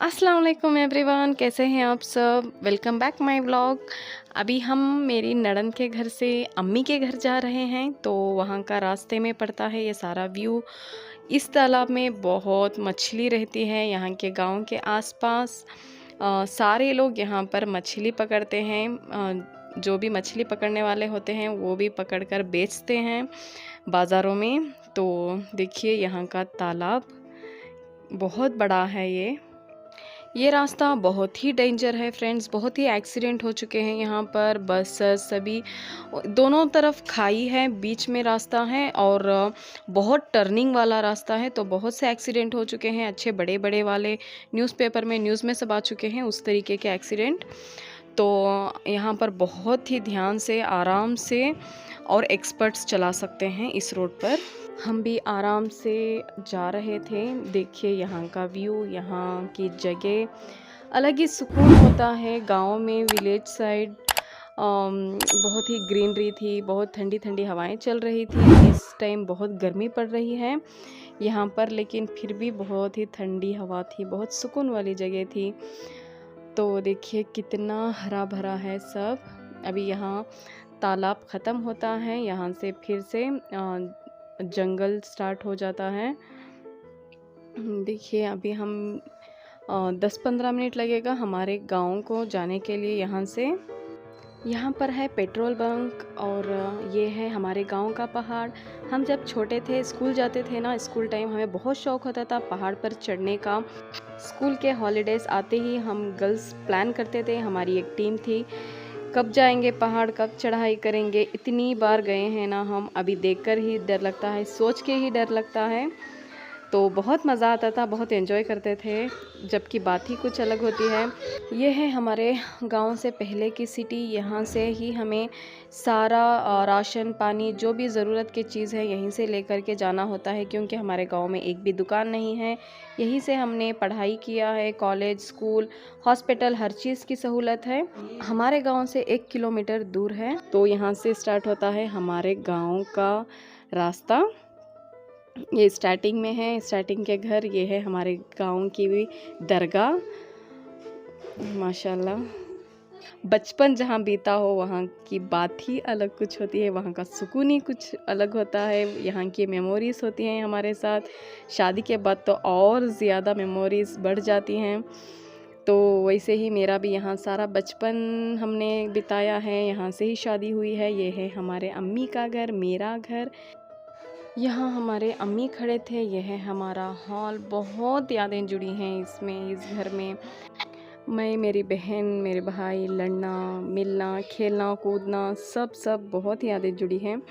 अस्सलाम वालेकुम एवरीवन, कैसे हैं आप सब। Welcome back my vlog. अभी हम मेरी नड़ंद के घर से अम्मी के घर जा रहे हैं, तो वहाँ का रास्ते में पड़ता है ये सारा व्यू। इस तालाब में बहुत मछली रहती है। यहाँ के गांव के आसपास सारे लोग यहाँ पर मछली पकड़ते हैं। जो भी मछली पकड़ने वाले होते हैं वो भी पकड़कर बेचते हैं बाज़ारों में। तो देखिए यहाँ का तालाब बहुत बड़ा है। ये रास्ता बहुत ही डेंजर है फ्रेंड्स। बहुत ही एक्सीडेंट हो चुके हैं यहाँ पर। बस सभी दोनों तरफ खाई है, बीच में रास्ता है और बहुत टर्निंग वाला रास्ता है, तो बहुत से एक्सीडेंट हो चुके हैं। अच्छे बड़े बड़े वाले न्यूज़पेपर में न्यूज़ में सब आ चुके हैं उस तरीके के एक्सीडेंट। तो यहाँ पर बहुत ही ध्यान से, आराम से और एक्सपर्ट्स चला सकते हैं इस रोड पर। हम भी आराम से जा रहे थे। देखिए यहाँ का व्यू, यहाँ की जगह अलग ही सुकून होता है। गांव में, विलेज साइड बहुत ही ग्रीनरी थी, बहुत ठंडी ठंडी हवाएं चल रही थी। इस टाइम बहुत गर्मी पड़ रही है यहाँ पर, लेकिन फिर भी बहुत ही ठंडी हवा थी, बहुत सुकून वाली जगह थी। तो देखिए कितना हरा भरा है सब। अभी यहाँ तालाब ख़त्म होता है, यहाँ से फिर से जंगल स्टार्ट हो जाता है। देखिए अभी हम 10-15 मिनट लगेगा हमारे गांव को जाने के लिए। यहाँ पर है पेट्रोल बंक और ये है हमारे गांव का पहाड़। हम जब छोटे थे, स्कूल जाते थे ना, स्कूल टाइम हमें बहुत शौक होता था पहाड़ पर चढ़ने का। स्कूल के हॉलीडेज़ आते ही हम गर्ल्स प्लान करते थे, हमारी एक टीम थी, कब जाएंगे पहाड़, कब चढ़ाई करेंगे। इतनी बार गए हैं ना हम, अभी देखकर ही डर लगता है, सोच के ही डर लगता है। तो बहुत मज़ा आता था, बहुत एंजॉय करते थे, जबकि बात ही कुछ अलग होती है। ये है हमारे गांव से पहले की सिटी। यहाँ से ही हमें सारा राशन पानी, जो भी ज़रूरत की चीज़ है, यहीं से लेकर के जाना होता है, क्योंकि हमारे गांव में एक भी दुकान नहीं है। यहीं से हमने पढ़ाई किया है, कॉलेज, स्कूल, हॉस्पिटल, हर चीज़ की सहूलत है। हमारे गांव से 1 किलोमीटर दूर है। तो यहाँ से स्टार्ट होता है हमारे गांव का रास्ता। ये स्टार्टिंग में है, स्टार्टिंग के घर। ये है हमारे गांव की भी दरगाह। माशाल्लाह, बचपन जहाँ बीता हो वहाँ की बात ही अलग कुछ होती है, वहाँ का सुकून ही कुछ अलग होता है। यहाँ की मेमोरीज़ होती हैं हमारे साथ। शादी के बाद तो और ज़्यादा मेमोरीज़ बढ़ जाती हैं। तो वैसे ही मेरा भी यहाँ सारा बचपन हमने बिताया है, यहाँ से ही शादी हुई है। ये है हमारे अम्मी का घर, मेरा घर। यहाँ हमारे अम्मी खड़े थे। यह है हमारा हॉल। बहुत यादें जुड़ी हैं इसमें, इस घर में। मैं, मेरी बहन, मेरे भाई, लड़ना, मिलना, खेलना, कूदना, सब बहुत यादें जुड़ी हैं।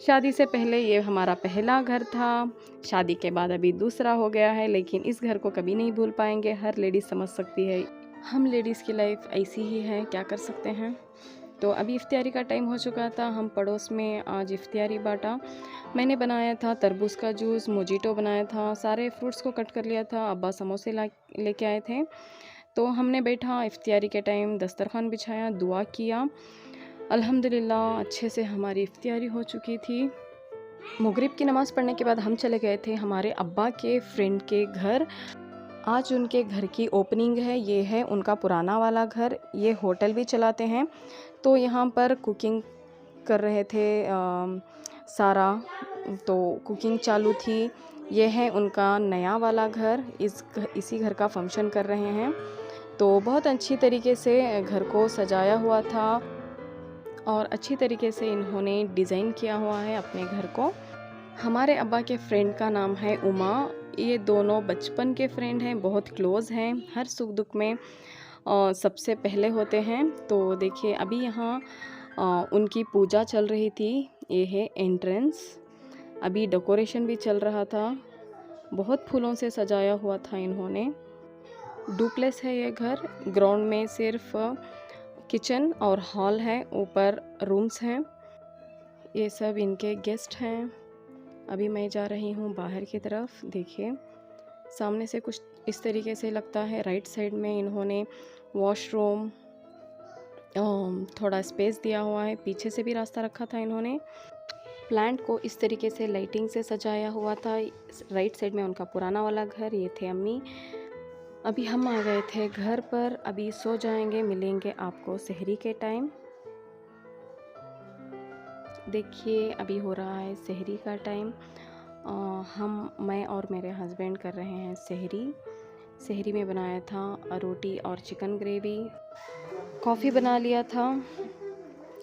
शादी से पहले ये हमारा पहला घर था, शादी के बाद अभी दूसरा हो गया है, लेकिन इस घर को कभी नहीं भूल पाएंगे। हर लेडीज़ समझ सकती है, हम लेडीज़ की लाइफ ऐसी ही है, क्या कर सकते हैं। तो अभी इफ्तियारी का टाइम हो चुका था। हम पड़ोस में आज इफ्तियारी बांटा। मैंने बनाया था तरबूज का जूस, मोजिटो बनाया था, सारे फ्रूट्स को कट कर लिया था। अब्बा समोसे लेके आए थे। तो हमने बैठा इफ्तियारी के टाइम, दस्तरखान बिछाया, दुआ किया। अल्हम्दुलिल्लाह अच्छे से हमारी इफ्तियारी हो चुकी थी। मगरिब की नमाज़ पढ़ने के बाद हम चले गए थे हमारे अब्बा के फ्रेंड के घर। आज उनके घर की ओपनिंग है। ये है उनका पुराना वाला घर। ये होटल भी चलाते हैं, तो यहाँ पर कुकिंग कर रहे थे सारा, तो कुकिंग चालू थी। ये है उनका नया वाला घर। इसी घर का फंक्शन कर रहे हैं। तो बहुत अच्छी तरीके से घर को सजाया हुआ था और अच्छी तरीके से इन्होंने डिज़ाइन किया हुआ है अपने घर को। हमारे अब्बा के फ्रेंड का नाम है उमा। ये दोनों बचपन के फ्रेंड हैं, बहुत क्लोज़ हैं, हर सुख दुख में सबसे पहले होते हैं। तो देखिए अभी यहाँ उनकी पूजा चल रही थी। ये है एंट्रेंस। अभी डेकोरेशन भी चल रहा था, बहुत फूलों से सजाया हुआ था इन्होंने। डुप्लेक्स है ये घर। ग्राउंड में सिर्फ किचन और हॉल है, ऊपर रूम्स हैं। ये सब इनके गेस्ट हैं। अभी मैं जा रही हूँ बाहर की तरफ। देखिए सामने से कुछ इस तरीके से लगता है। राइट साइड में इन्होंने वॉशरूम, थोड़ा स्पेस दिया हुआ है। पीछे से भी रास्ता रखा था इन्होंने। प्लांट को इस तरीके से लाइटिंग से सजाया हुआ था। राइट साइड में उनका पुराना वाला घर। ये थे अम्मी। अभी हम आ गए थे घर पर, अभी सो जाएंगे, मिलेंगे आपको सहरी के टाइम। देखिए अभी हो रहा है सहरी का टाइम। मैं और मेरे हस्बैंड कर रहे हैं सहरी। सहरी में बनाया था रोटी और चिकन ग्रेवी, कॉफ़ी बना लिया था।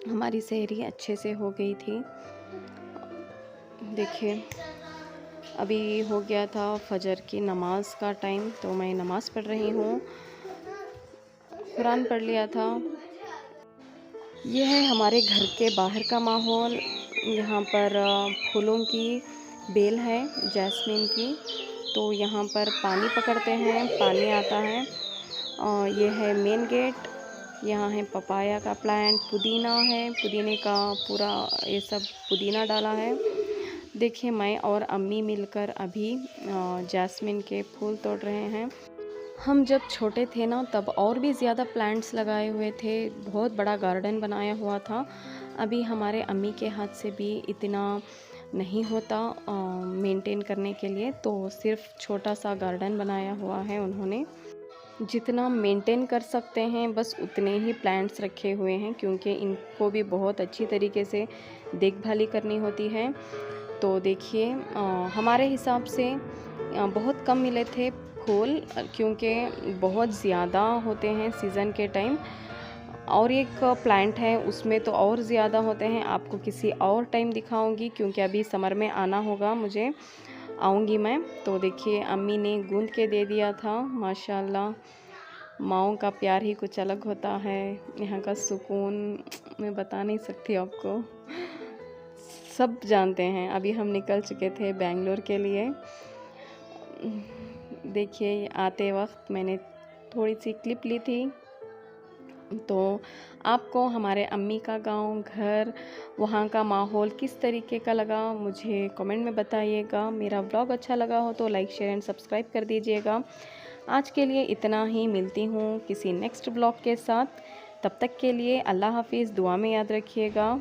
हमारी सहरी अच्छे से हो गई थी। देखिए अभी हो गया था फजर की नमाज का टाइम, तो मैं नमाज़ पढ़ रही हूँ। कुरान पढ़ लिया था। यह है हमारे घर के बाहर का माहौल। यहाँ पर फूलों की बेल है, जैस्मिन की, तो यहाँ पर पानी पकड़ते हैं, पानी आता है। ये है मेन गेट। यहाँ है पपाया का प्लांट, पुदीना है, पुदीने का पूरा ये सब पुदीना डाला है। देखिए मैं और अम्मी मिलकर अभी जैस्मिन के फूल तोड़ रहे हैं। हम जब छोटे थे ना तब और भी ज़्यादा प्लांट्स लगाए हुए थे, बहुत बड़ा गार्डन बनाया हुआ था। अभी हमारे अम्मी के हाथ से भी इतना नहीं होता मेंटेन करने के लिए, तो सिर्फ छोटा सा गार्डन बनाया हुआ है उन्होंने। जितना मेंटेन कर सकते हैं बस उतने ही प्लांट्स रखे हुए हैं, क्योंकि इनको भी बहुत अच्छी तरीके से देखभाली करनी होती है। तो देखिए हमारे हिसाब से बहुत कम मिले थे फूल, क्योंकि बहुत ज़्यादा होते हैं सीज़न के टाइम। और एक प्लांट है उसमें तो और ज़्यादा होते हैं, आपको किसी और टाइम दिखाऊंगी, क्योंकि अभी समर में आना होगा मुझे, आऊँगी मैं। तो देखिए अम्मी ने गूंद के दे दिया था। माशाल्लाह, माँओं का प्यार ही कुछ अलग होता है। यहाँ का सुकून मैं बता नहीं सकती आपको, सब जानते हैं। अभी हम निकल चुके थे बेंगलोर के लिए। देखिए आते वक्त मैंने थोड़ी सी क्लिप ली थी। तो आपको हमारे अम्मी का गांव, घर, वहाँ का माहौल किस तरीके का लगा मुझे कमेंट में बताइएगा। मेरा व्लॉग अच्छा लगा हो तो लाइक, शेयर एंड सब्सक्राइब कर दीजिएगा। आज के लिए इतना ही, मिलती हूँ किसी नेक्स्ट व्लॉग के साथ। तब तक के लिए अल्लाह हाफिज़, दुआ में याद रखिएगा।